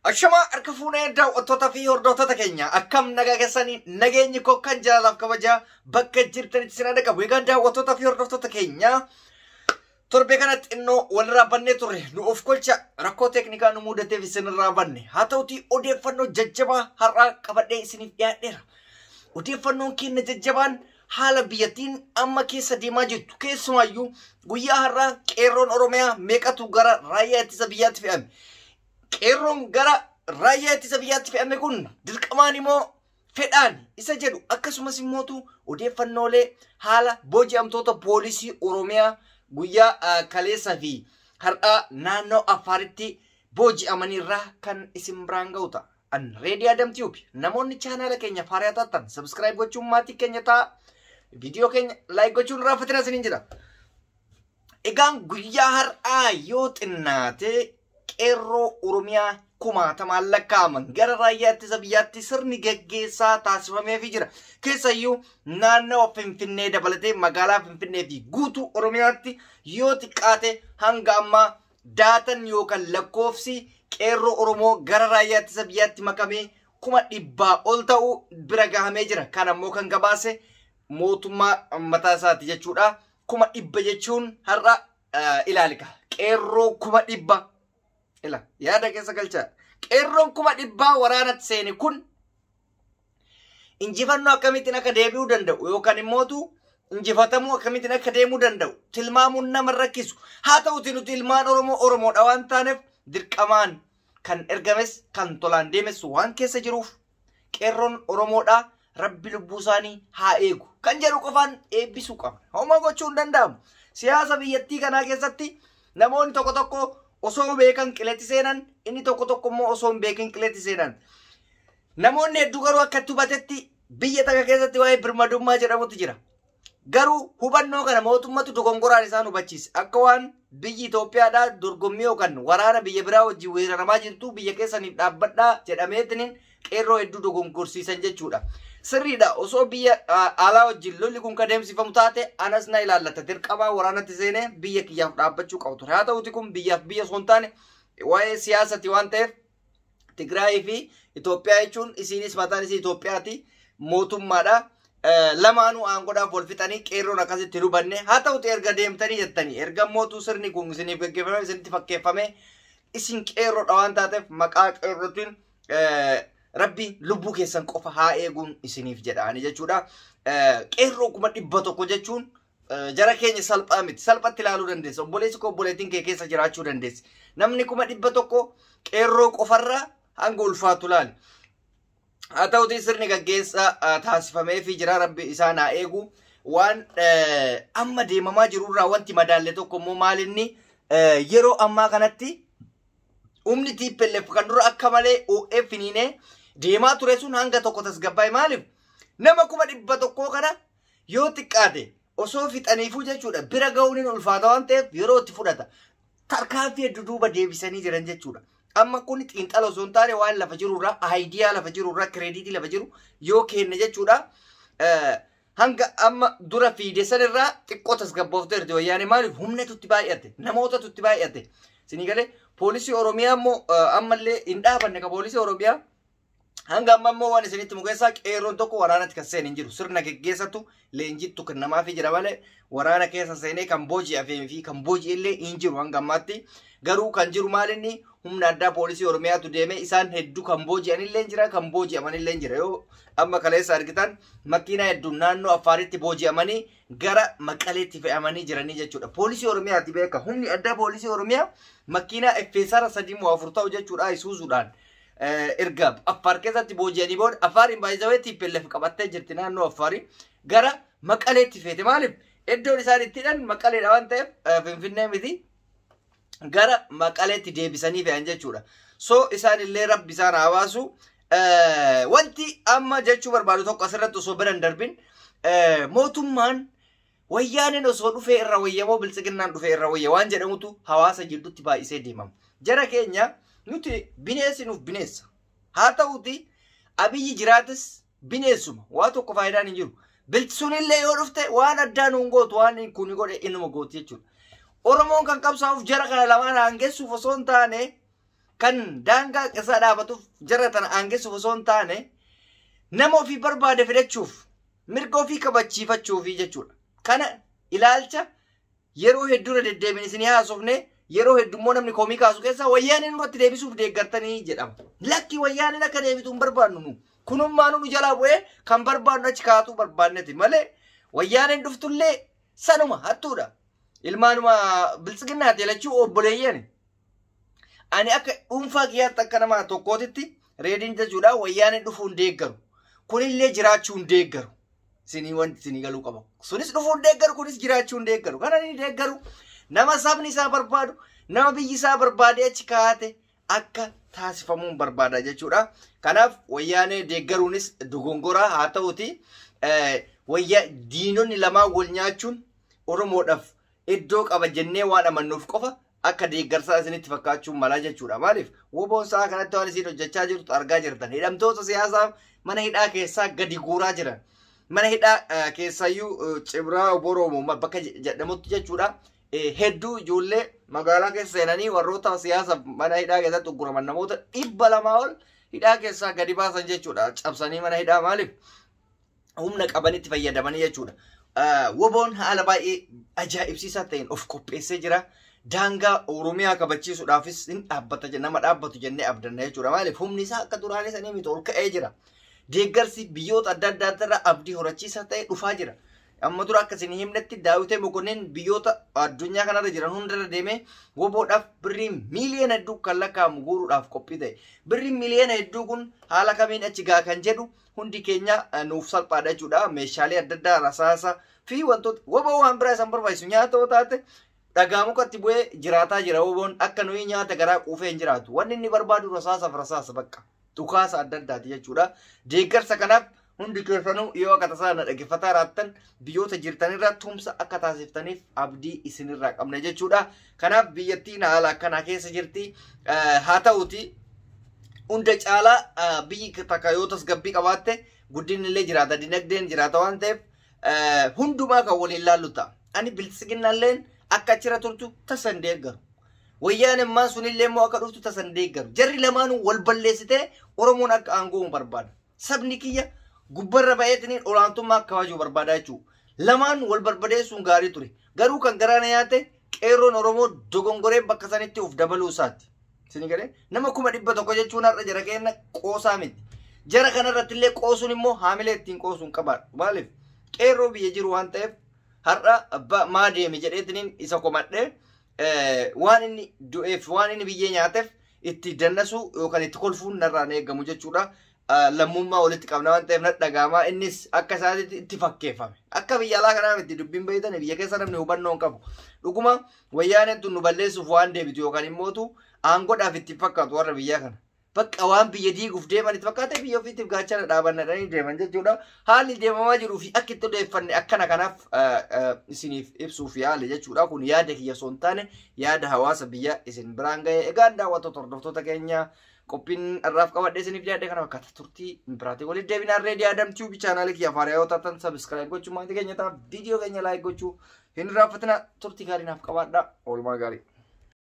Ashama harka fuunee daawwattoota fi hordoftoota keenya akkam nagaa keessanii nageenyi koo kan jaalalaaf kabaja bakka jirtanitti sin dhaqa. Egaa daawwattoota fi hordoftoota keenya torbe kanatti xinnoo walirraa bannee turre nu of kolcha rakkoo teeknikaa nu mudateef isinirraa banne. Haa ta'utii odeeffannoo jajjabaa har'aa qabadhee isiniif dhiyaadheera. Odeeffannoon keenya jajjabaan haala biyyattiin amma keessa deemaa jirtu keessumaayyuu guyyaa har'aa qeerroon Oromiyaa meeqatu gara raayyaa ittisa biyyaatti fe'ame. Qeerroon gara raayyaa ittisa biyyaatti fe'ame kun dirqamaan immoo fedhaan isa jedhu akkasumas immoo odeeffannoolee haala booji'amtoota poolisii Oromiyaa guyyaa kaleessaa fi har'aa naannoo Affaaritti booji'amanirraa kan isin biraan ga'u ta'a. An reedii Adamtiyuubi namoonni chaanaala keenya faaraa taatan subscribe gochuun maatii keenya ta'a. Video keenya like gochuun raafatina isiniin jedha. Egaan guyyaa har'aa yoo xinnaate qeerroo Oromiyaa kumaatamaan lakkaa'aman gara raayyaa ittisa biyyaatti sirni gaggeessaa taasifameefii jira. Keessayyuu naannoo Finfinnee dabalatee magaalaa Finfinnee fi guutuu Oromiyaatti yoo xiqqaate hanga ammaa daatan yookaan lakkoofsi qeerroo Oromoo gara raayyaa ittisa biyyaatti makamee 100,000 ol ta'uu bira gahamee jira. Kan ammoo kan gabaase mootummaa mataa isaati jechuudha. 100,000 jechuun har'a ilaalika. Qeerroo 100,000 ila yaada keessa galchaa. Qeerroon 100,000 waraanatti seene kun injifannoo akkamittiin akka deebi'uu danda'u yookaan immoo injifatamuu akkamittiin akka deemuu danda'u tilmaamuun nama rakkisu. Haa ta'uutii nuti ilmaan Oromoodha waan taaneef dirqamaan kan ergames kan tolaan deemes waan keessa jiruuf qeerroon Oromoodha. Rabbi lubbuu isaanii haa eegu kan jedhu qofaan eebbisuu qaba. Homaa gochuu hin danda'amu. Siyaasa biyyattii kanaa keessatti namoonni tokko tokko osoo beekan qiletti seenan inni tokko immoo osoo hin beekin qiletti seenan. Namoonni hedduu garuu akka hubatetti biyya takka keessatti waa'ee birmadummaa jedhamutu jira. Garuu hubannoo kana mootummatu dogongoraan isaan hubachiise. Akka waan biyyi Itoophiyaadhaa dorgommii yookaan waraana biyya biraa wajjin weeraramaa jirtu biyya keessaniif dhaabbadhaa jedhameetiin qeerroo hedduu dogongorsiisan jechuudha. Sirriidha osoo biyya alaa wajjin lolli kun kadeemsifamu taate anas na ilaallata dirqamaa waraanatti seenee biyya kiyyaaf dhaabbachuu qabu ture. Haa ta'uuti kun biyyaaf biyya osoo hin taane waa'ee siyaasati waan ta'eef Tigraay fi Itoophiyaa jechuun isiinis mataan isii Itoophiyaati mootummaadha. Lamaanuu aangoodhaaf wal fixanii qeerroon akkasitti hubanne. Haa ta'uuti erga deemtanii jettanii erga mootuu sirni kun isiniif gaggeeffame isinitti fakkeeffame isin qeerroodha waan taateef maqaa qeerrootiin Rabbi lubbuu keessan qofa haa eeguun isiniif jedhaani jechuudha. Qeerroo 100,000 jechuun jara keenya salphaa miti. Salphatti ilaaluu dandeessa. Obboleessi koo obboleettiin kee keessa jiraachuu dandeessi. Namni 100,000 qeerroo qofarraa hanga ulfaatu laali. Haa ta'uutii sirni gaggeessaa taasifameefii jira. Rabbi isaan haa eegu. Waan amma deemamaa jirurraa wanti madaalle tokko immoo maalinni yeroo ammaa kanatti humni TPLF kan dura akka malee OF finiinee deemaa ture sun hanga tokko tasgabbaa'e. Maaliif nama 100,000 kana yoo xiqqaate osoo fixaniifuu jechuudha bira ga'uun hin ulfaata waan ta'eef yeroo itti fudhata. Tarkaanfii hedduu duuba deebisanii jiran jechuudha. Amma kun xiinxala osoo hin taane waan lafa jirurraa aayidiyaa lafa jirurraa kireeditii lafa jiru yoo kenne jechuudha. Hanga amma dura fiide sanirraa xiqqoo tasgabboofte jirti wayyaanee. Maaliif humna tutti baay'ate namoota tutti baay'ate. Sinii galee poolisii Oromiyaa immoo ammallee hin dhaabanne ka poolisii Oromiyaa hanga amma immoo waan isinitti mukeessaa qeerroon tokko waraanatti kan seenee hin jiru. Sirna geggeessatu leenjittu kan namaafii jira malee waraana keessa seenee kan booji'afee fi kan booji'ellee hin jiru hanga ammaatti. Garuu kan jiru maalinni humna addaa poolisii Oromiyaatu deemee isaan hedduu kan booji'anillee jira kan booji'amanillee jira. Yoo amma kaleessa argitan makiinaa hedduun naannoo Affaaritti booji'amanii gara Maqaleetti fe'amanii jiranii jechuudha. Poolisii Oromiyaati beeka. Humni addaa poolisii Oromiyaa makiinaa FSR 3 ta'u jechuudha isuusuudhaan erga Affaar keessatti booji'anii booda Affaariin baay'isawee TPLF qabattee jirti naannoo Affaarii gara Maqaleetti feete. Maaliif iddoon isaan ittidhan Maqaleedha waan ta'eef Finfinnee miti. Gara Maqaleetti deebisanii fe'an jechuudha. So isaanillee Rabbi isaan hawaasu. Wanti amma jechuu barbaadu tokko asirratti osoo biran darbin mootummaan wayyaaneen osoo dhufee irra wayyamoo biltsiginnaan dhufee irra wayya waan jedhamutu hawaasa jidduutti baay'isee deemama. Jara keenya nuti bineessi nuuf bineessa. Haa ta'uuti abiyyi jiraatis bineessuma waa tokko faayidaan hin jiru. Bilchisuunillee yoo dhufte waan addaa nuun gootu waan kun godhe innuma gooti jechuudha. Oromoon kan qabsaa'uuf jara kana lamaan hangeessuuf osoo hin taane kan daangaa isaa dhaabatuuf jara tana aangessuuf osoo hin taane nama ofii barbaade fidachuuf mirga ofii kabachiifachuufi jechuudha. Kana ilaalcha yeroo hedduu deddeebiin isinii haasofne yeroo heddummoo namni koomii kaasu keessaa wayyaaniin irratti deebisuuf deeggartanii jedhama. Lakki wayyaaniin akka deebitu hin barbaannu nu. Kunummaa nu jalaa bu'ee kan barbaannu achi kaatuu barbaanneti malee wayyaaniin dhuftullee sanuma hattuudha. Ilmaanuma biltsiginnaati jelachuu obboleeyyan. Ani akka dhuunfaa kiyyaatti akka nama tokkootitti reediin jechuudha wayyaaniin dhufuun deeggaru. Kunillee jiraachuun deeggaru. Sinii wanti sinii galuu qaba. Sunis dhufuun deeggaru kunis jiraachuun deeggaru. Kana ni deeggaru. Nama sabni isaa barbaadu, nama biyyi isaa barbaade achi kaa'ate akka taasifamuun barbaada jechuudha. Kanaaf wayyaanee deeggaruunis dogongoraa haa ta'uti. Diinonni lamaan wal nyaachuun Oromoodhaaf iddoo qaba jennee waan amannuuf qofa akka deeggarsaa isinitti fakkaachuun malaa jechuudha. Maaliif woboon sa'a kanatti waan isin hojjechaa jirtu argaa jirtan. Hidhamtoota siyaasaa mana hidhaa keessaa gadi guuraa jiran. Mana hidhaa keessayyuu Cibraa Oromoo bakka jedhamutti jechuudha. Hedduu ijoollee magaalaa keessa seenanii warroota siyaasa mana hidhaa keessatti ugguraman namoota 200 ol hidhaa keessaa gadi baasan jechuudha. Cabsanii mana hidhaa maaliif humna qabanitti fayyadamanii jechuudha. Woboon haala baay'ee ajaa'ibsiisaa ta'een of qopheessee jira. Daangaa Oromiyaa kabachiisuudhaafis hin dhaabbata nama dhaabbatu jennee abdanna jechuudha. Maaliif humni isaa akka duraanii sanii miti ol ka'ee jira. Deeggarsi biyyoota adda addaarraa abdii horachiisaa ta'e dhufaa jira. Amma dura akka isin himnetti Daawitee Mokonnin biyyoota addunyaa kanarra jiran hundarra deemee woboodhaaf birrii miiliyoona hedduu kan lakkaa'amu guuruudhaaf qophii ta'e. Birrii miiliyoona hedduu kun haala kamiin achi gaa kan jedhu hundi keenya nuuf salphaadha jechuudha. Meeshaalee adda addaa rasaasa fi wantoota woboo waan biraa isaan barbaachisu nyaata yoo taate dhagaa mukatti bu'ee jiraataa jira. Woboon akka nuyi nyaata garaa quufee hin jiraatu. Wanni inni barbaadu rasaasa bakka dhukaasa adda addaati jechuudha. Deeggarsa kanaaf hundi keessanuu yoo akka tasaa na dhaggeeffataa jiraattan biyyoota jirtanirraa tumsa akka taasiftaniif abdii isinirraa qabna jechuudha. Kanaaf biyyattiin haala akkanaa keessa jirti. Haa ta'uti hunda caalaa biyyi takka yoo tasgabbii qabaatte guddinni illee jiraata, dinagdeen jiraata waan ta'eef hundumaa kan waliin laallu ta'a. Ani biltsiginnaalleen akka achirra turtu tasan deeggaru. Wayyaan immaan sunillee immoo akka dhuftu tasan deeggaru. Jarri lamaanuu wal balleessitee Oromoon akka aangoo barbaada. Sabni kiyya gubbarra ba'eetiniin olaantummaa akka kabajuu barbaada jechuudha. Lamaan wal barbadeessuun gaarii ture. Garuu kan garaana nyaate qeerroon Oromoo dogongoree bakka sanitti of dabaluu isaati. Isin galee nama 100 jechuun har'a jara kenna qoosaa miti. Jara kanarratti illee qoosuun immoo haamilee ittiin qoosuun qabaadha. Maaliif qeerroo biyya jiru waan ta'eef har'a maa deemi jedheetiniin isa komadhee waan inni du'eef waan inni biyyee nyaateef itti dannasu yookaan itti kolfuun narraan eegamu jechuudha. Lammummaa walitti qabna waan ta'eef natti dhagaamaa innis akka isaatti itti fakkeeffame. Akka biyya alaa kanaaf itti dubbiin beeytan biyya keessa namni hubannoo hin qabu. Dhuguma wayyaaneen tun nu balleessuuf waan deebitu yookaan immootu aangoodhaaf itti fakkaatu warra biyyaa kana. Bakka waan biyya diiguuf deeman itti fakkaate biyya ofiitiif gaachana dhaabannadhanii deeman jechuudha. Haalli deemamaa jiruu fi akka itti odeeffanne akkana kanaaf isiniif ibsuuf yaale jechuudha. Kun yaada kiyya osoo hin taane yaada hawaasa biyya isin biraan ga'e. Egaan daawwattoota hordoftoota keenya qophiin irraaf qabadhee isiniif yaadde kana fakkaata turtii biraatii walitti deebinaa reedii Adam Tube chaanaalii kiyya afaan yoo taatan subscribe gochuu maatii keenya ta'a viidiyoo keenya like gochuu hin irraanfatina turtii gaarii naaf qabaadha. Oolmaa gaarii.